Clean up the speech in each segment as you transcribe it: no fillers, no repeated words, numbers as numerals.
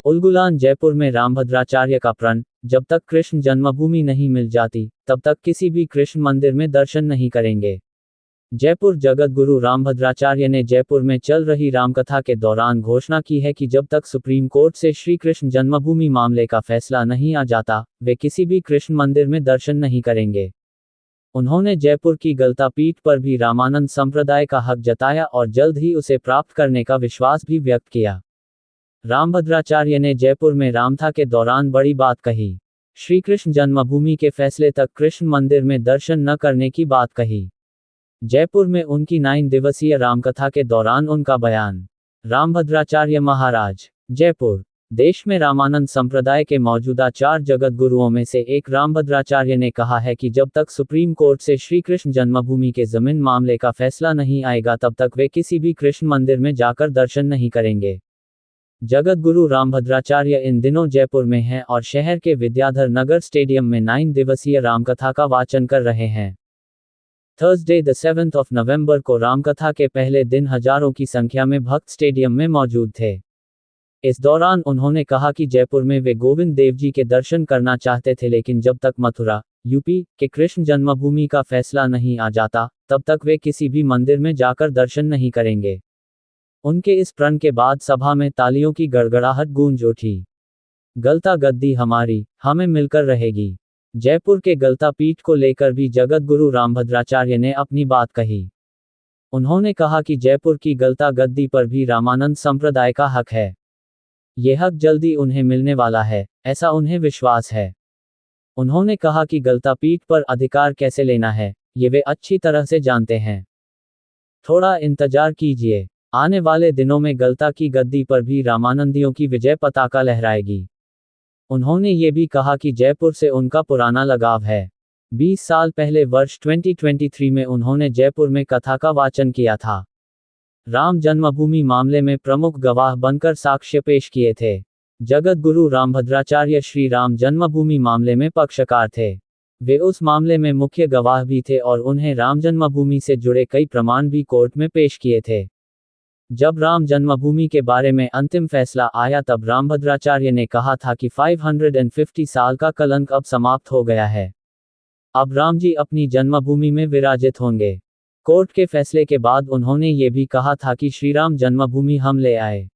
उलगुलान जयपुर में रामभद्राचार्य का प्रण, जब तक कृष्ण जन्मभूमि नहीं मिल जाती, तब तक किसी भी कृष्ण मंदिर में दर्शन नहीं करेंगे। जयपुर जगतगुरु रामभद्राचार्य ने जयपुर में चल रही रामकथा के दौरान घोषणा की है कि जब तक सुप्रीम कोर्ट से श्री कृष्ण जन्मभूमि मामले का फैसला नहीं आ जाता, वे किसी भी कृष्ण मंदिर में दर्शन नहीं करेंगे। उन्होंने जयपुर की गलता पीठ पर भी रामानंद संप्रदाय का हक जताया और जल्द ही उसे प्राप्त करने का विश्वास भी व्यक्त किया। रामभद्राचार्य ने जयपुर में रामथा के दौरान बड़ी बात कही। श्री कृष्ण जन्मभूमि के फैसले तक कृष्ण मंदिर में दर्शन न करने की बात कही। जयपुर में उनकी 9 दिवसीय रामकथा के दौरान उनका बयान। रामभद्राचार्य महाराज। जयपुर। देश में रामानंद संप्रदाय के मौजूदा 4 जगत गुरुओं में से एक रामभद्राचार्य ने कहा है कि जब तक सुप्रीम कोर्ट से श्री कृष्ण जन्मभूमि के जमीन मामले का फैसला नहीं आएगा, तब तक वे किसी भी कृष्ण मंदिर में जाकर दर्शन नहीं करेंगे। जगत गुरु रामभद्राचार्य इन दिनों जयपुर में हैं और शहर के विद्याधर नगर स्टेडियम में 9 दिवसीय रामकथा का वाचन कर रहे हैं। Thursday the 7th of November को रामकथा के पहले दिन हजारों की संख्या में भक्त स्टेडियम में मौजूद थे। इस दौरान उन्होंने कहा कि जयपुर में वे गोविंद देव जी के दर्शन करना चाहते थे, लेकिन जब तक मथुरा, यूपी के कृष्ण जन्मभूमि का फैसला नहीं आ जाता, तब तक वे किसी भी मंदिर में जाकर दर्शन नहीं करेंगे। उनके इस प्रण के बाद सभा में तालियों की गड़गड़ाहट गूंज उठी। गलता गद्दी हमारी, हमें मिलकर रहेगी। जयपुर के गलता पीठ को लेकर भी जगत गुरु रामभद्राचार्य ने अपनी बात कही। उन्होंने कहा कि जयपुर की गलता गद्दी पर भी रामानंद संप्रदाय का हक है। ये हक जल्दी उन्हें मिलने वाला है, ऐसा उन्हें विश्वास है। उन्होंने कहा कि गलता पीठ पर अधिकार कैसे लेना है, ये वे अच्छी तरह से जानते हैं। थोड़ा इंतजार कीजिए, आने वाले दिनों में गलता की गद्दी पर भी रामानंदियों की विजय पताका लहराएगी। उन्होंने ये भी कहा कि जयपुर से उनका पुराना लगाव है। 20 साल पहले वर्ष 2023 में उन्होंने जयपुर में कथा का वाचन किया था। राम जन्मभूमि मामले में प्रमुख गवाह बनकर साक्ष्य पेश किए थे। जगत गुरु रामभद्राचार्य श्री राम जन्मभूमि मामले में पक्षकार थे। वे उस मामले में मुख्य गवाह भी थे और उन्हें राम जन्मभूमि से जुड़े कई प्रमाण भी कोर्ट में पेश किए थे। जब राम जन्मभूमि के बारे में अंतिम फैसला आया, तब रामभद्राचार्य ने कहा था कि 550 साल का कलंक अब समाप्त हो गया है। अब राम जी अपनी जन्मभूमि में विराजित होंगे। कोर्ट के फैसले के बाद उन्होंने ये भी कहा था कि श्रीराम जन्मभूमि हम ले आए।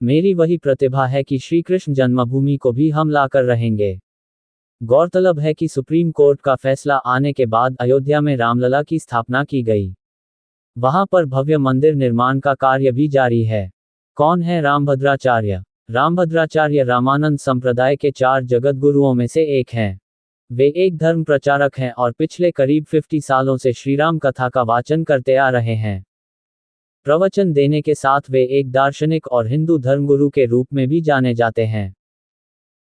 मेरी वही प्रतिभा है कि श्री कृष्ण जन्मभूमि को भी हम लाकर रहेंगे। गौरतलब है कि सुप्रीम कोर्ट का फैसला आने के बाद अयोध्या में रामलला की स्थापना की गई। वहां पर भव्य मंदिर निर्माण का कार्य भी जारी है। कौन है रामभद्राचार्य? रामभद्राचार्य रामानंद संप्रदाय के 4 जगत गुरुओं में से एक हैं। वे एक धर्म प्रचारक हैं और पिछले करीब 50 सालों से श्रीराम कथा का वाचन करते आ रहे हैं। प्रवचन देने के साथ वे एक दार्शनिक और हिंदू धर्मगुरु के रूप में भी जाने जाते हैं।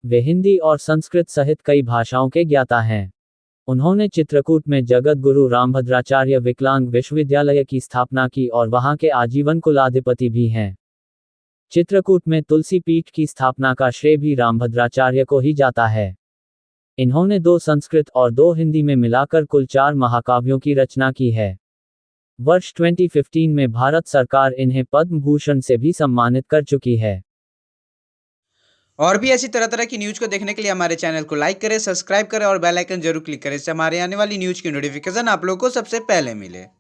वे हिंदी और संस्कृत सहित कई भाषाओं के ज्ञाता हैं। उन्होंने चित्रकूट में जगत गुरु रामभद्राचार्य विकलांग विश्वविद्यालय की स्थापना की और वहां के आजीवन कुलाधिपति भी हैं। चित्रकूट में तुलसी पीठ की स्थापना का श्रेय भी रामभद्राचार्य को ही जाता है। इन्होंने 2 संस्कृत और 2 हिंदी में मिलाकर कुल 4 महाकाव्यों की रचना की है। वर्ष 2015 में भारत सरकार इन्हें पद्म भूषण से भी सम्मानित कर चुकी है। और भी ऐसी तरह तरह की न्यूज़ को देखने के लिए हमारे चैनल को लाइक करें, सब्सक्राइब करें और बेल आइकन जरूर क्लिक करें, इससे हमारे आने वाली न्यूज़ की नोटिफिकेशन आप लोगों को सबसे पहले मिले।